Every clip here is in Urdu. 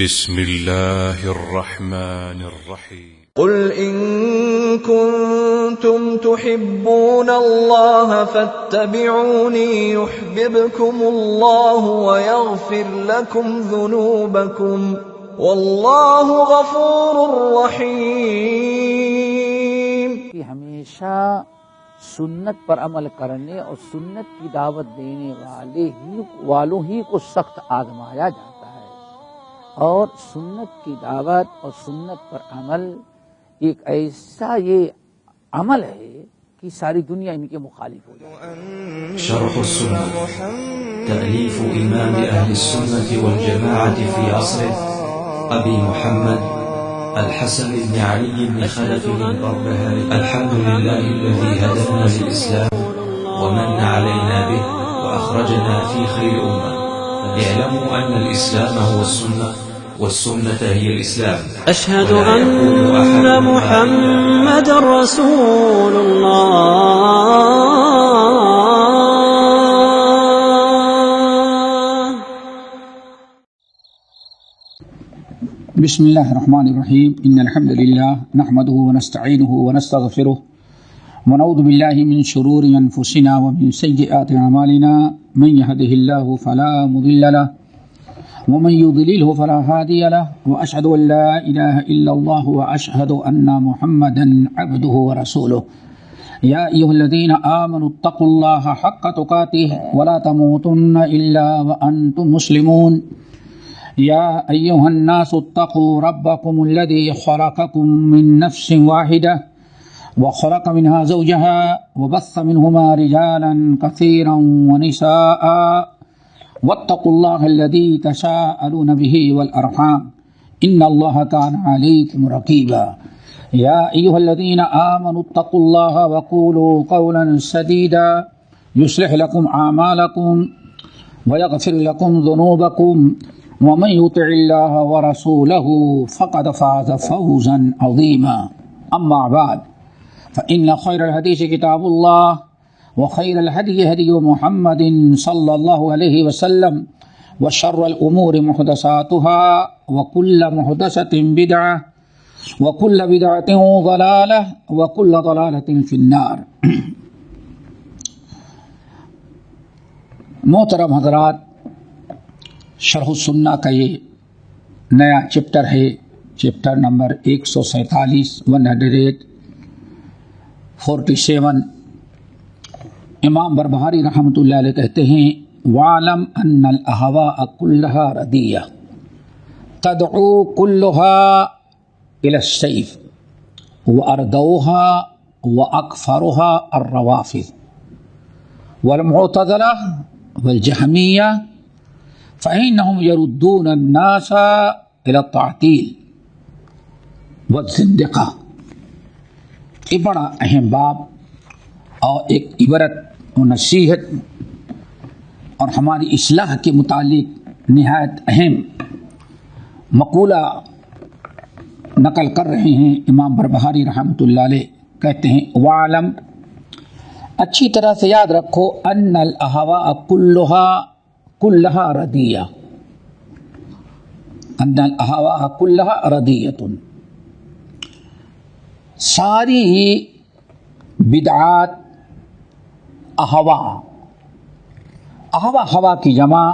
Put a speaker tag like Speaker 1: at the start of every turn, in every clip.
Speaker 1: بسم الله الرحمن الرحيم
Speaker 2: قل إن كنتم تحبون الله فاتبعوني يحببكم الله ويغفر لكم ذنوبكم والله غفور رحيم.
Speaker 3: ہمیشہ سنت پر عمل کرنے اور سنت کی دعوت دینے والوں ہی کو سخت آزمایا جاتا ہے، اور سنت کی دعوت اور سنت پر عمل ایک ایسا یہ عمل ہے کہ ساری دنیا ان کے مخالف ہو جائے.
Speaker 4: شرح السنة تأليف إمام أهل السنة والجماعة في عصره أبي محمد الحسن بن علي بن خلف البربهاري. الحمد لله الذي هدانا للإسلام ومن علينا به وأخرجنا في خير أمة. اعلموا أن الإسلام هو السنة والسنة هي الإسلام.
Speaker 5: أشهد أن محمد رسول الله.
Speaker 6: بسم الله الرحمن الرحيم. إن الحمد لله نحمده ونستعينه ونستغفره ونعوذ بالله من شرور أنفسنا ومن سيئات أعمالنا. من يهده الله فلا مضل له ومن يضلله فلا هادي له، وأشهد أن لا إله إلا الله وأشهد أن محمدا عبده ورسوله. يا أيها الذين آمنوا اتقوا الله حق تقاته ولا تموتن إلا وأنتم مسلمون. يا أيها الناس اتقوا ربكم الذي خلقكم من نفس واحدة وخلق منها زوجها وبث منهما رجالا كثيرا ونساء واتقوا الله الذي تساءلون به والأرحام إن الله كان عليكم رقيبا. يا أيها الذين آمنوا اتقوا الله وقولوا قولا سديدا يصلح لكم أعمالكم ويغفر لكم ذنوبكم ومن يطع الله ورسوله فقد فاز فوزا عظيما. أما بعد فإن خير الحديث كتاب الله وخير الهدي هدي محمد صلى الله عليه وسلم وشر الأمور محدثاتها وكل محدثة بدعة وكل بدعة ضلالة وكل ضلالة في النار. محترم حضرات، شرح السنہ کا یہ نیا چپٹر ہے، چپٹر نمبر 147 147. امام بربہاری رحمۃ اللہ علیہ کہتے ہیں: وَاعْلَمْ أَنَّ الْأَهْوَاءَ كُلَّهَا رَدِيَّةٌ تَدْعُو كُلُّهَا إِلَى السَّيْفِ وَأَرْدَوْهَا وَأَكْفَرُهَا الرَّوَافِضُ وَالْمُعْتَزِلَةُ وَالْجَهْمِيَّةُ فَإِنَّهُمْ يَرُدُّونَ النَّاسَ إِلَى التَّعْطِيلِ وَالزِّندِقَةِ. یہ بڑا اہم باب اور ایک عبرت و نصیحت اور ہماری اصلاح کے متعلق نہایت اہم مقولہ نقل کر رہے ہیں امام بربہاری رحمۃ اللہ علیہ. کہتے ہیں: وَاعْلَمْ، اچھی طرح سے یاد رکھو، ان الاہواء کلھا ردیہ، ان الاہواء کلھا ردیۃ، ساری بدعات ہوا کی جمع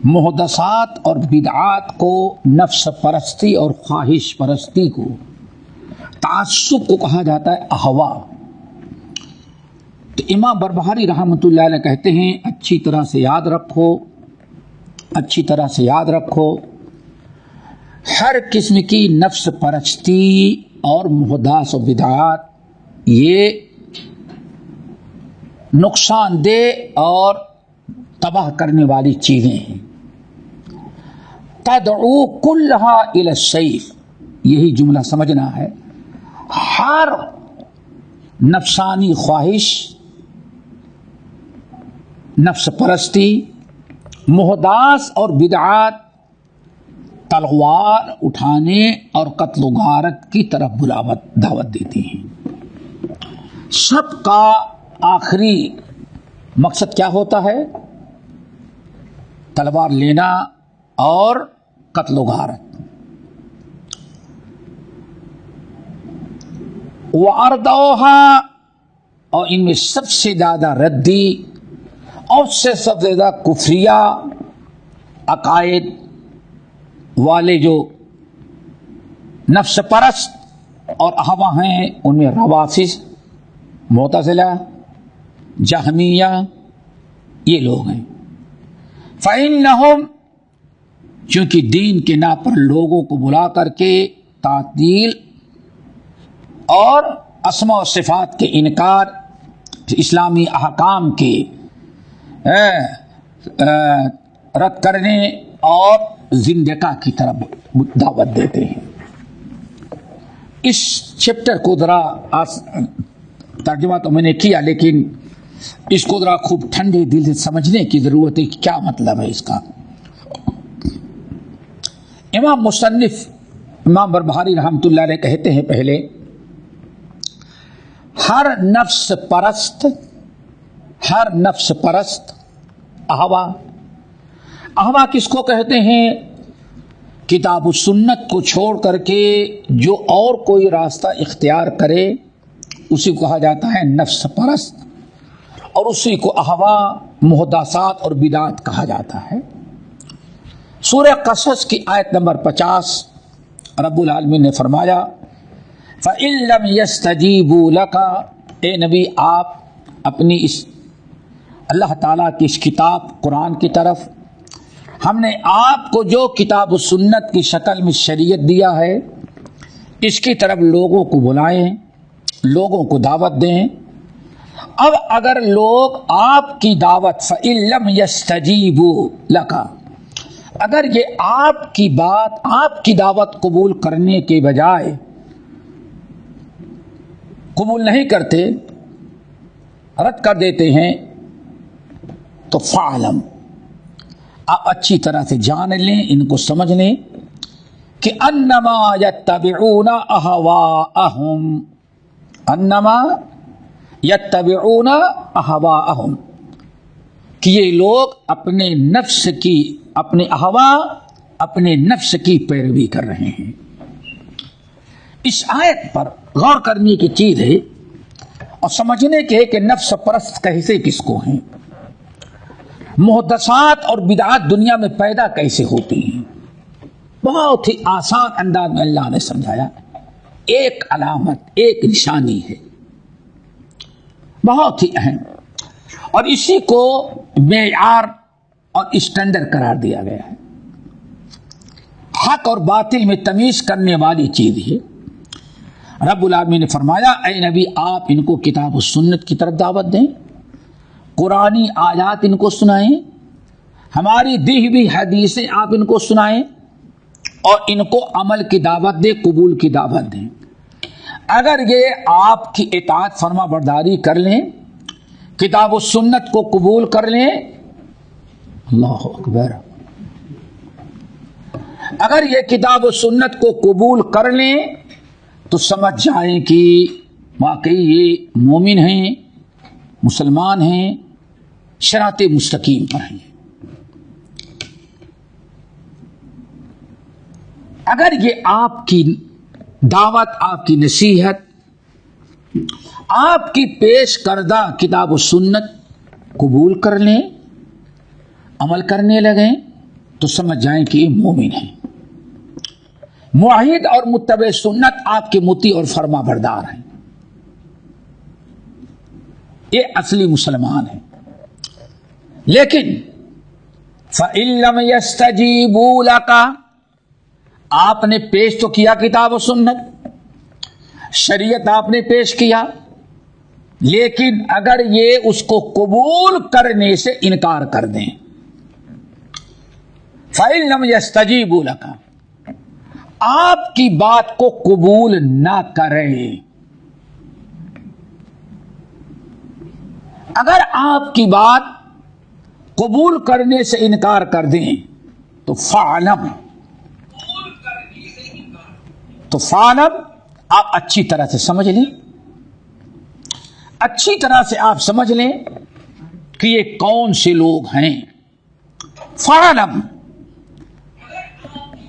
Speaker 6: محدثات اور بدعات کو نفس پرستی اور خواہش پرستی کو، تعصب کو کہا جاتا ہے اہوا. تو امام بربہاری رحمۃ اللہ علیہ کہتے ہیں اچھی طرح سے یاد رکھو، ہر قسم کی نفس پرستی اور محدث و بدعات یہ نقصان دہ اور تباہ کرنے والی چیزیں ہیں. تدعو کلھا الی السیف، یہی جملہ سمجھنا ہے. ہر نفسانی خواہش، نفس پرستی، محدث اور بدعات تلوار اٹھانے اور قتل و غارت کی طرف دعوت دیتی ہیں. سب کا آخری مقصد کیا ہوتا ہے؟ تلوار لینا اور قتل و غارت. وَأَرْدَوْهَا، اور ان میں سب سے زیادہ ردی اور سب سے زیادہ کفریہ عقائد والے جو نفس پرست اور احوا ہیں، ان میں روافض، معتزلہ، جہمیہ، یہ لوگ ہیں. فَإِنَّهُمْ، چونکہ دین کے نام پر لوگوں کو بلا کر کے تعطیل اور اسماء و صفات کے انکار، اسلامی احکام کے رد کرنے اور زندقہ کی طرف دعوت دیتے ہیں. اس چیپٹر کو ذرا ترجمہ تو میں نے کیا، لیکن اس کو ذرا خوب ٹھنڈے دل سے سمجھنے کی ضرورت ہے کہ کیا مطلب ہے اس کا. امام مصنف امام بربہاری رحمۃ اللہ علیہ کہتے ہیں، پہلے ہر نفس پرست احوا کس کو کہتے ہیں؟ کتاب و سنت کو چھوڑ کر کے جو اور کوئی راستہ اختیار کرے اسی کو کہا جاتا ہے نفس پرست، اور اسی کو احوا، محدثات اور بدعات کہا جاتا ہے. سورہ قصص کی آیت نمبر 50 رب العالمین نے فرمایا فَإِن لَّمْ يَسْتَجِيبُوا لَكَ، اے نبی آپ اپنی اس اللہ تعالیٰ کی اس کتاب قرآن کی طرف، ہم نے آپ کو جو کتاب و سنت کی شکل میں شریعت دیا ہے اس کی طرف لوگوں کو بلائیں، لوگوں کو دعوت دیں. اب اگر لوگ آپ کی دعوت فَإِن لَّمْ يَسْتَجِيبُوا لَكَ، اگر یہ آپ کی بات، آپ کی دعوت قبول کرنے کے بجائے قبول نہیں کرتے، رد کر دیتے ہیں، تو فعلم، آپ اچھی طرح سے جان لیں، ان کو سمجھ لیں کہ انما یتبعون اہواءہم، انما یتبعون اہواءہم، کہ یہ لوگ اپنے نفس کی، اپنے احوا، اپنے نفس کی پیروی کر رہے ہیں. اس آیت پر غور کرنے کی چیز ہے اور سمجھنے کے ہے کہ نفس پرست کیسے کس کو ہیں، محدثات اور بدعات دنیا میں پیدا کیسے ہوتی ہیں. بہت ہی آسان انداز میں اللہ نے سمجھایا. ایک علامت، ایک نشانی ہے بہت ہی اہم، اور اسی کو معیار اور اسٹینڈرڈ قرار دیا گیا ہے. حق اور باطل میں تمیز کرنے والی چیز ہے. رب العالمین نے فرمایا اے نبی آپ ان کو کتاب و سنت کی طرف دعوت دیں، قرآنی آیات ان کو سنائیں، ہماری دی ہوئی حدیثیں آپ ان کو سنائیں، اور ان کو عمل کی دعوت دیں، قبول کی دعوت دیں. اگر یہ آپ کی اطاعت فرما برداری کر لیں، کتاب و سنت کو قبول کر لیں، اللہ اکبر، اگر یہ کتاب و سنت کو قبول کر لیں تو سمجھ جائیں کہ واقعی یہ مومن ہیں، مسلمان ہیں، شراط مستقیم پر ہیں. اگر یہ آپ کی دعوت، آپ کی نصیحت، آپ کی پیش کردہ کتاب و سنت قبول کر لیں، عمل کرنے لگیں، تو سمجھ جائیں کہ یہ مومن ہیں، معاہد اور متبع سنت آپ کے مطیع اور فرما بردار ہیں، یہ اصلی مسلمان ہیں. لیکن فَإِن لَّمْ يَسْتَجِيبُوا لَكَ، آپ نے پیش تو کیا کتاب و سنت، شریعت آپ نے پیش کیا، لیکن اگر یہ اس کو قبول کرنے سے انکار کر دیں، فَإِن لَّمْ يَسْتَجِيبُوا لَكَ، آپ کی بات کو قبول نہ کریں، اگر آپ کی بات قبول کرنے سے انکار کر دیں تو فعلم، آپ اچھی طرح سے سمجھ لیں، اچھی طرح سے آپ سمجھ لیں کہ یہ کون سے لوگ ہیں. فعلم،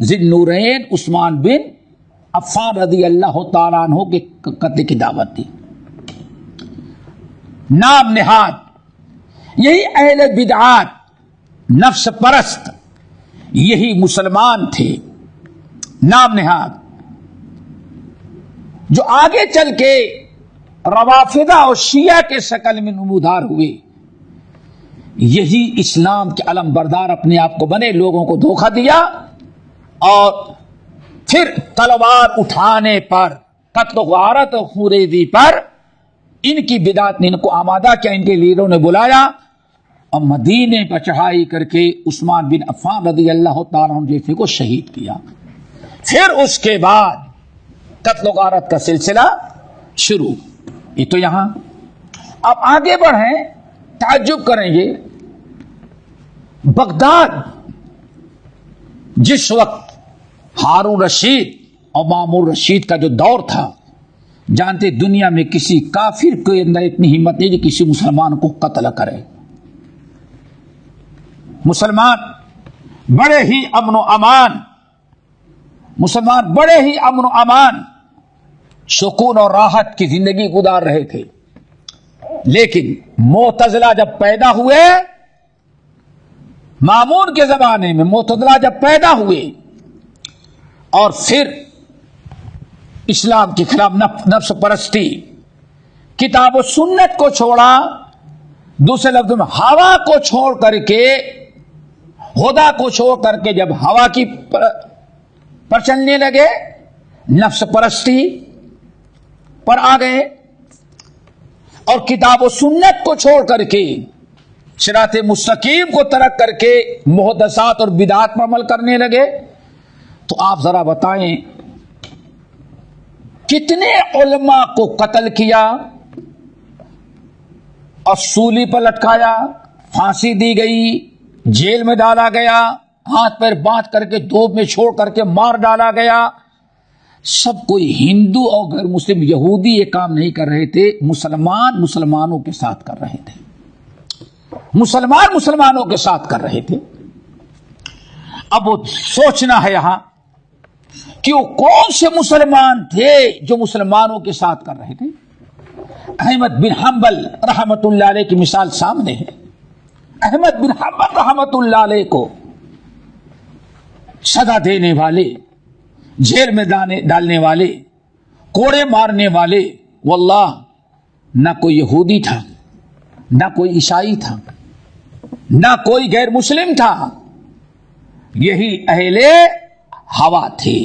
Speaker 6: ذی-النورین عثمان بن عفان رضی اللہ تعالیٰ عنہ کے قتل کی دعوت دی. نام نہاد یہی اہل بدعات نفس پرست یہی مسلمان تھے. نام نہاد جو آگے چل کے روافضہ اور شیعہ کے شکل میں نمودار ہوئے یہی اسلام کے علم بردار اپنے آپ کو بنے, لوگوں کو دھوکہ دیا اور پھر تلوار اٹھانے پر قتل و غارت اور خونریزی پر ان کی بدعت نے ان کو آمادہ کیا. ان کے لیڈروں نے بلایا اور مدینے پر چڑھائی کر کے عثمان بن عفان رضی اللہ تعالیٰ عنہ جیسے کو شہید کیا. پھر اس کے بعد قتل و غارت کا سلسلہ شروع. یہ تو یہاں. اب آگے بڑھیں, تعجب کریں گے بغداد جس وقت ہارون رشید اور مامون رشید کا جو دور تھا, جانتے دنیا میں کسی کافر کے اندر اتنی ہمت نہیں کہ کسی مسلمان کو قتل کرے. مسلمان بڑے ہی امن و امان سکون اور راحت کی زندگی گزار رہے تھے. لیکن معتزلہ جب پیدا ہوئے, مامون کے زمانے میں معتزلہ جب پیدا ہوئے اور پھر اسلام کے خلاف نفس پرستی, کتاب و سنت کو چھوڑا, دوسرے لفظ میں ہوا کو چھوڑ کر کے, خدا کو چھوڑ کر کے جب ہوا کی پر چلنے لگے, نفس پرستی پر آ گئے اور کتاب و سنت کو چھوڑ کر کے صراط مستقیم کو ترک کر کے محدثات اور بدعات پر عمل کرنے لگے. تو آپ ذرا بتائیں کتنے علماء کو قتل کیا اور سولی پر لٹکایا, پھانسی دی گئی, جیل میں ڈالا گیا, ہاتھ پیر باندھ کر کے دھوپ میں چھوڑ کر کے مار ڈالا گیا. سب کوئی ہندو اور غیر مسلم یہودی یہ کام نہیں کر رہے تھے, مسلمانوں کے ساتھ کر رہے تھے. مسلمانوں کے ساتھ کر رہے تھے. اب وہ سوچنا ہے یہاں کہ وہ کون سے مسلمان تھے جو مسلمانوں کے ساتھ کر رہے تھے. احمد بن حنبل رحمت اللہ علیہ کی مثال سامنے ہے. احمد بن حنبل رحمت اللہ علیہ کو سزا دینے والے, جیل میں ڈالنے والے, کوڑے مارنے والے, واللہ نہ کوئی یہودی تھا, نہ کوئی عیسائی تھا, نہ کوئی غیر مسلم تھا, یہی اہل ہوا تھے.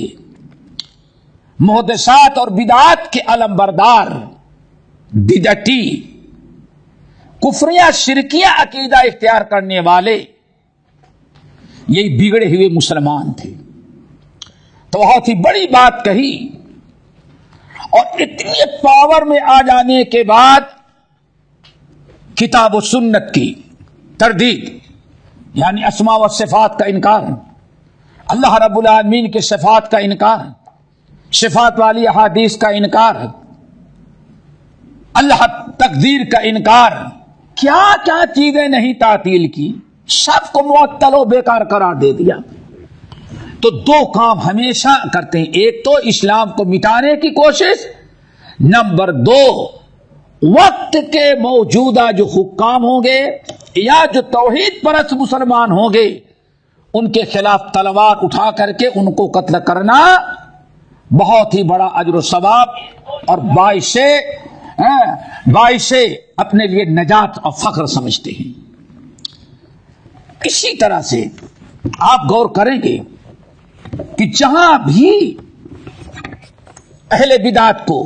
Speaker 6: محدثات اور بدعات کے علم بردار, بدعتی, کفریہ شرکیہ عقیدہ اختیار کرنے والے یہی بگڑے ہوئے مسلمان تھے. تو بہت ہی بڑی بات کہی اور اتنی پاور میں آ جانے کے بعد کتاب و سنت کی تردید, یعنی اسماء و صفات کا انکار, اللہ رب العالمین کے صفات کا انکار, صفات والی احادیث کا انکار, اللہ تقدیر کا انکار, کیا کیا چیزیں نہیں تعطیل کی, سب کو معطل و بیکار قرار دے دیا. تو دو کام ہمیشہ کرتے ہیں, ایک تو اسلام کو مٹانے کی کوشش, نمبر دو وقت کے موجودہ جو حکام ہوں گے یا جو توحید پرست مسلمان ہوں گے ان کے خلاف تلوار اٹھا کر کے ان کو قتل کرنا بہت ہی بڑا اجر و ثواب اور باعث اپنے لیے نجات اور فخر سمجھتے ہیں. اسی طرح سے آپ غور کریں گے کہ جہاں بھی اہل بدعت کو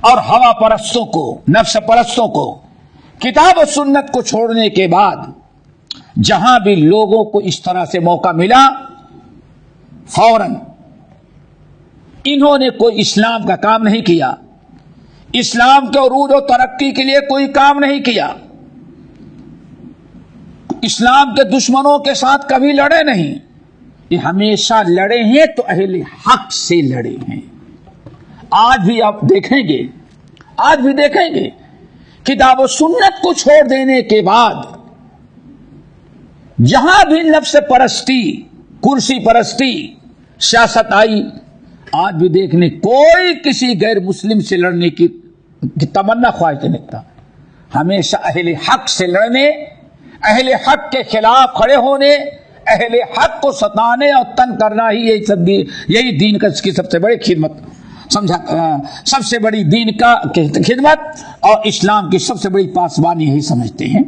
Speaker 6: اور ہوا پرستوں کو, نفس پرستوں کو کتاب و سنت کو چھوڑنے کے بعد جہاں بھی لوگوں کو اس طرح سے موقع ملا فوراً انہوں نے کوئی اسلام کا کام نہیں کیا, اسلام کے عروج و ترقی کے لیے کوئی کام نہیں کیا, اسلام کے دشمنوں کے ساتھ کبھی لڑے نہیں. یہ ہمیشہ لڑے ہیں تو اہل حق سے لڑے ہیں. آج بھی آپ دیکھیں گے کتاب و سنت کو چھوڑ دینے کے بعد جہاں بھی نفس پرستی, کرسی پرستی, سیاست آئی، آج بھی دیکھنے کوئی کسی غیر مسلم سے لڑنے کی تمنا خواہش نہیں تھا. ہمیشہ اہل حق سے لڑنے، اہل حق کے خلاف کھڑے ہونے، اہل حق کو ستانے اور تنگ کرنا ہی یہی دین کا کی سب سے بڑی خدمت سمجھا، سب سے بڑی دین کا خدمت اور اسلام کی سب سے بڑی پاسبانی یہی سمجھتے ہیں.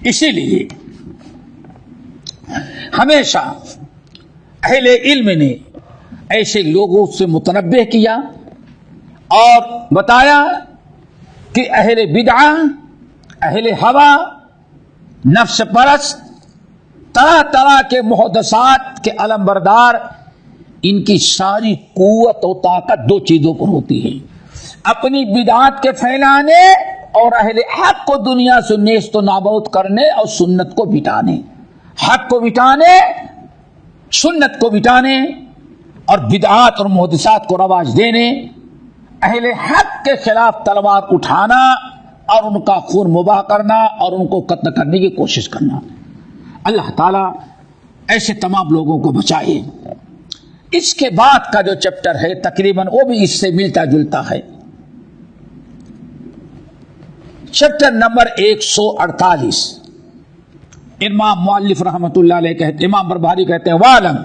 Speaker 6: اسی لیے ہمیشہ اہل علم نے ایسے لوگوں سے متنبہ کیا اور بتایا کہ اہل بدعہ، اہل ہوا، نفس پرست، طرح طرح کے محدثات کے علم بردار، ان کی ساری قوت و طاقت دو چیزوں پر ہوتی ہے: اپنی بدعات کے پھیلانے اور اہل حق کو دنیا سے نیست و نابود کرنے اور سنت کو مٹانے. حق کو مٹانے، سنت کو مٹانے اور بدعات اور محدثات کو رواج دینے، اہل حق کے خلاف تلوار اٹھانا اور ان کا خون مباح کرنا اور ان کو قتل کرنے کی کوشش کرنا. اللہ تعالیٰ ایسے تمام لوگوں کو بچائے. اس کے بعد کا جو چیپٹر ہے تقریباً وہ بھی اس سے ملتا جلتا ہے. Chapter number 148. امام مؤلف رحمۃ اللہ علیہ کہتے، امام بربہاری کہتے ہیں: وَعْلَمْ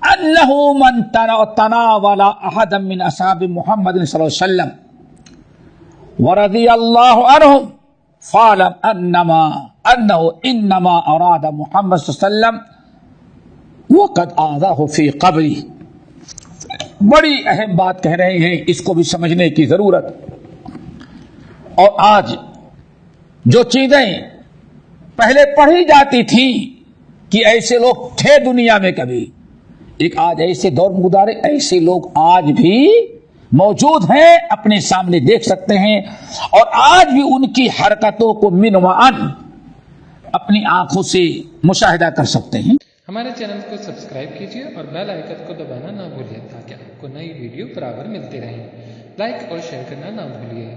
Speaker 6: أَنَّهُ مَنْ تَنَاوَلَ أَحَدًا مِنْ أَصْحَابِ مُحَمَّدٍ صلی اللہ علیہ وسلم وَرَضِيَ اللَّهُ عَنْهُمْ فَاعْلَمْ إِنَّمَا أَرَادَ محمد صلی اللہ علیہ وسلم وَقَدْ آذَاهُ فِي قَبْرِهِ. بڑی اہم بات کہہ رہے ہیں، اس کو بھی سمجھنے کی ضرورت. اور آج جو چیزیں پہلے پڑھی جاتی تھیں کہ ایسے لوگ تھے دنیا میں کبھی، ایک آج ایسے دور میں گزارے، ایسے لوگ آج بھی موجود ہیں، اپنے سامنے دیکھ سکتے ہیں اور آج بھی ان کی حرکتوں کو من و عن اپنی آنکھوں سے مشاہدہ کر سکتے ہیں.
Speaker 7: ہمارے چینل کو سبسکرائب کیجیے اور بیل آئیکن کو دبانا نہ بھولیے تاکہ آپ کو نئی ویڈیو برابر ملتی رہیں. لائک اور شیئر کرنا نہ بھولیے.